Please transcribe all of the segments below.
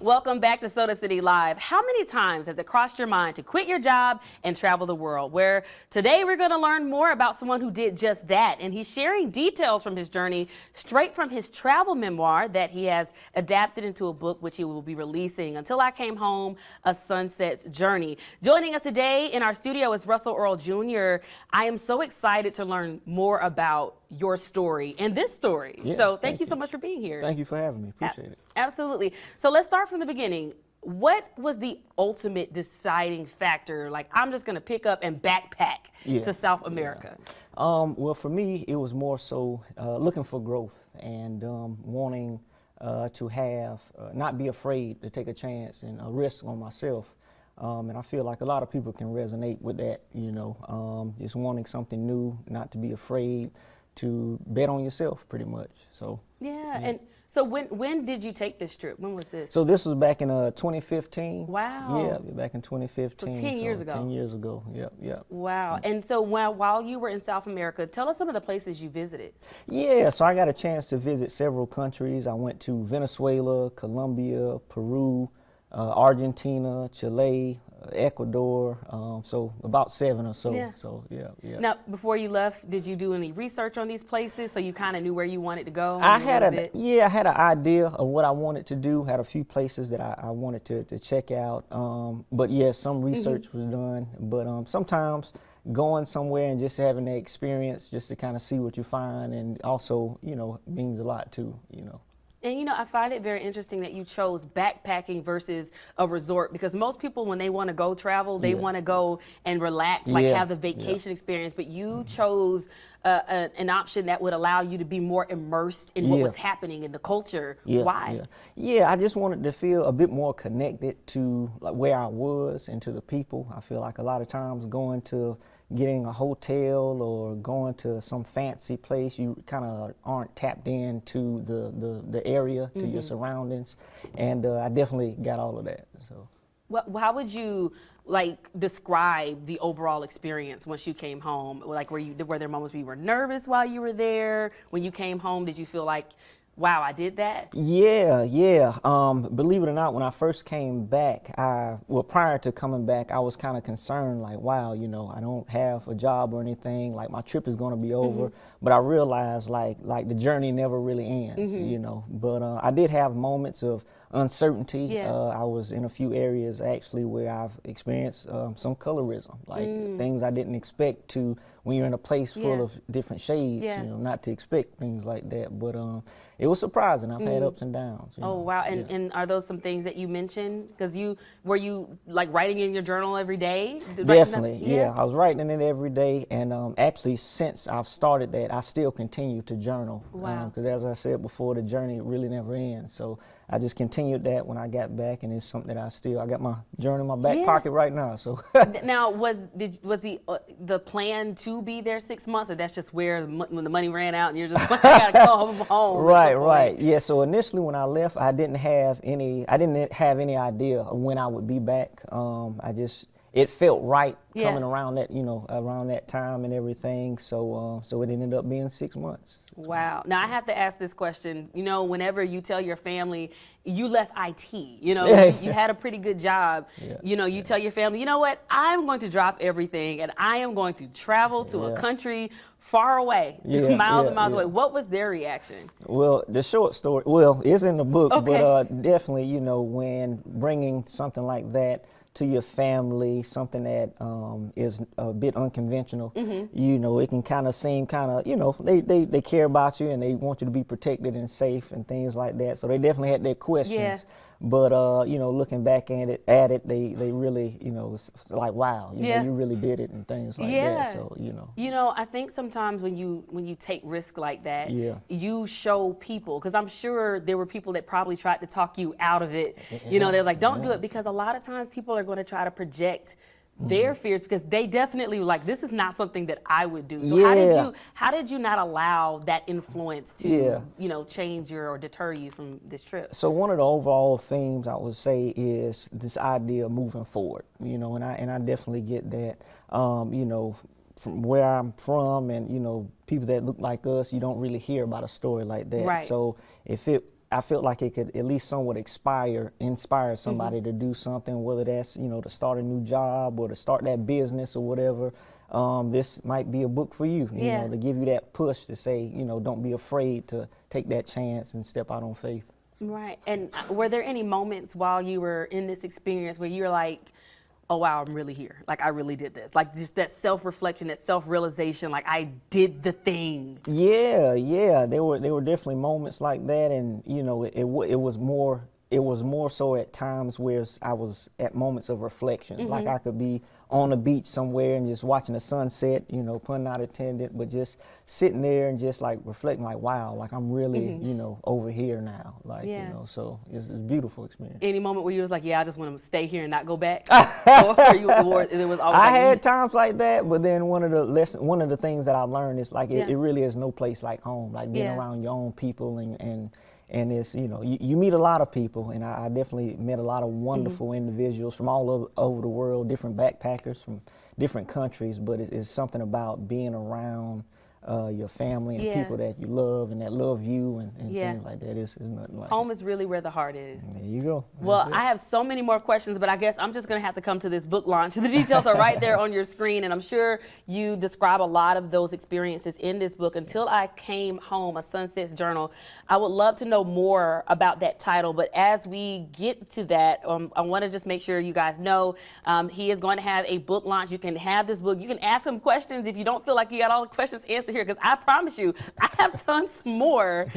Welcome back to Soda City Live. How many times has it crossed your mind to quit your job and travel the world? Where today we're going to learn more about someone who did just that, and he's sharing details from his journey straight from his travel memoir that he has adapted into a book which he will be releasing, Until I Came Home, A Sunset's Journey. Joining us today in our studio is Russell Earl Jr. I am so excited to learn more about your story and this story. Yeah, so thank you so much for being here. Thank you for having me. Appreciate it. Absolutely. So let's start from the beginning. What was the ultimate deciding factor? Like, I'm just going to pick up and backpack to South America. Well, for me, it was more so looking for growth and wanting to have, not be afraid to take a chance and a risk on myself. And I feel like a lot of people can resonate with that, you know, just wanting something new, not to be afraid to bet on yourself pretty much. So yeah. And so when did you take this trip? When was this? So this was back in 2015. Wow. Yeah, back in 2015. So 10 years ago. 10 years ago, yep. Wow. And so while you were in South America, tell us some of the places you visited. Yeah, so I got a chance to visit several countries. I went to Venezuela, Colombia, Peru, Argentina, Chile, Ecuador, so about 7 or so. Yeah. So yeah. Now, before you left, did you do any research on these places so you kind of knew where you wanted to go? I had an idea of what I wanted to do. Had a few places that I wanted to check out. But yeah, some research was done. But sometimes going somewhere and just having the experience, just to kind of see what you find, and also, you know, means a lot too. You know. And, you know, I find it very interesting that you chose backpacking versus a resort, because most people, when they want to go travel, they want to go and relax, like have the vacation experience. But you chose an option that would allow you to be more immersed in what was happening in the culture. Why? Yeah, I just wanted to feel a bit more connected to like where I was and to the people. I feel like a lot of times getting a hotel or going to some fancy place, you kind of aren't tapped into the area, to your surroundings, and I definitely got all of that. So, how would you describe the overall experience once you came home? Like, were there moments where you were nervous while you were there? When you came home, did you feel like, wow, I did that? Yeah. Believe it or not, when I first came back, prior to coming back, I was kind of concerned, like, wow, you know, I don't have a job or anything, like my trip is going to be over. But I realized like the journey never really ends, you know. But I did have moments of uncertainty. I was in a few areas actually where I've experienced some colorism, like things I didn't expect to when you're in a place full of different shades, you know, not to expect things like that. But it was surprising. I've had ups and downs. You know? Wow. And are those some things that you mentioned? Because were you like writing in your journal every day? Definitely, yeah. I was writing in it every day, and actually since I've started that, I still continue to journal. Wow. Because as I said before, the journey really never ends. So I just continued that when I got back, and it's something that I got my journal in my back pocket right now. So now, was the plan to be there 6 months, or that's just when the money ran out and you're just like, I gotta go home? Right. Yeah. So initially when I left, I didn't have any idea of when I would be back. It felt right coming around that time and everything. So it ended up being 6 months. Wow. Now I have to ask this question. You know, whenever you tell your family you left IT, you know, you had a pretty good job. You know, you tell your family, you know what, I'm going to drop everything and I am going to travel to a country far away, miles and miles away. What was their reaction? Well, the short story, it's in the book, but definitely, you know, when bringing something like that to your family, something that is a bit unconventional, you know, it can kind of seem you know, they care about you and they want you to be protected and safe and things like that. So they definitely had their questions. But you know, looking back at it, they really, you know, it's like, wow, you know, you really did it and things like that. So you know, I think sometimes when you take risk like that, you show people, because I'm sure there were people that probably tried to talk you out of it. You know, they're like, don't do it, because a lot of times people are going to try to project their fears, because they definitely like, this is not something that I would do. So how did you not allow that influence to you know, change or deter you from this trip? So one of the overall themes I would say is this idea of moving forward, you know, and I definitely get that. You know, from where I'm from, and you know, people that look like us, you don't really hear about a story like that. So if it I felt like it could at least somewhat inspire somebody to do something, whether that's, you know, to start a new job or to start that business or whatever. This might be a book for you, you know, to give you that push to say, you know, don't be afraid to take that chance and step out on faith. Right. And were there any moments while you were in this experience where you were like, oh, wow, I'm really here. Like, I really did this. Like, just that self-reflection, that self-realization, like, I did the thing. Yeah. There were definitely moments like that. And, you know, it was more so at times where I was at moments of reflection. Like I could be on the beach somewhere and just watching the sunset, you know, pun not intended, but just sitting there and just like reflecting like, wow, like I'm really, you know, over here now. Like, you know, so it's a beautiful experience. Any moment where you was like, yeah, I just want to stay here and not go back? or it was always I like, had times like that, but then one of the things that I learned is like, it really is no place like home, like being around your own people and it's, you know, you meet a lot of people, and I definitely met a lot of wonderful individuals from all over the world, different backpackers from different countries, but it's something about being around your family and people that you love and that love you and things like that. It's nothing like home is really where the heart is. There you go. Well, I have so many more questions, but I guess I'm just going to have to come to this book launch. The details are right there on your screen, and I'm sure you describe a lot of those experiences in this book, Until I Came Home, A Sunset's Journal. I would love to know more about that title, but as we get to that, I want to just make sure you guys know he is going to have a book launch. You can have this book. You can ask him questions if you don't feel like you got all the questions answered here, because I promise you, I have tons more.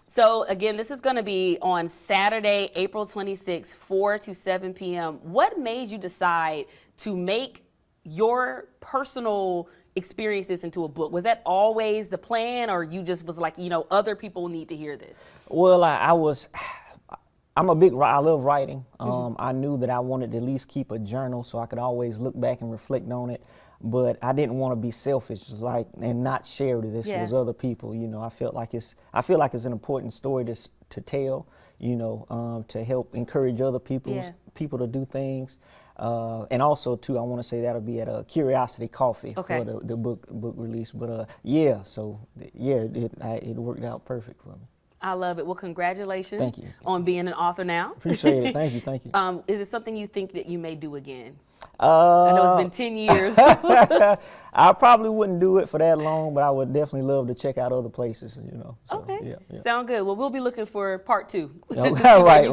So again, this is going to be on Saturday, April 26th, 4 to 7 p.m. What made you decide to make your personal experiences into a book? Was that always the plan, or you just was like, you know, other people need to hear this? Well, I love writing. I knew that I wanted to at least keep a journal so I could always look back and reflect on it. But I didn't want to be selfish, and not share this with other people. You know, I feel like it's an important story to tell. You know, to help encourage other people to do things. And also too, I want to say that'll be at Curiosity Coffee for the book release. But it worked out perfect for me. I love it. Well, congratulations. Thank you. On being an author now. Appreciate it. Thank you. Is it something you think that you may do again? I know it's been 10 years. I probably wouldn't do it for that long, but I would definitely love to check out other places, you know. So, okay. Sound good. Well, we'll be looking for part 2. Right.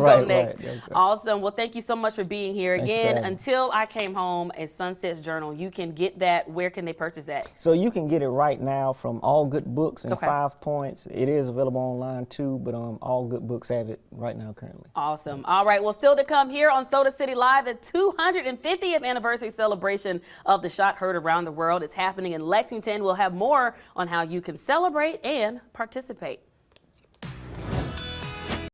Awesome. Well, thank you so much for being here. Again, Until I Came Home, a Sunset's Journal. You can get that. Where can they purchase that? So you can get it right now from All Good Books and 5 Points. It is available online too, but All Good Books have it right now currently. Awesome. All right. Well, still to come here on Soda City Live, the 250th anniversary celebration of The Shot Heard Around the World. It's happening in Lexington. We'll have more on how you can celebrate and participate.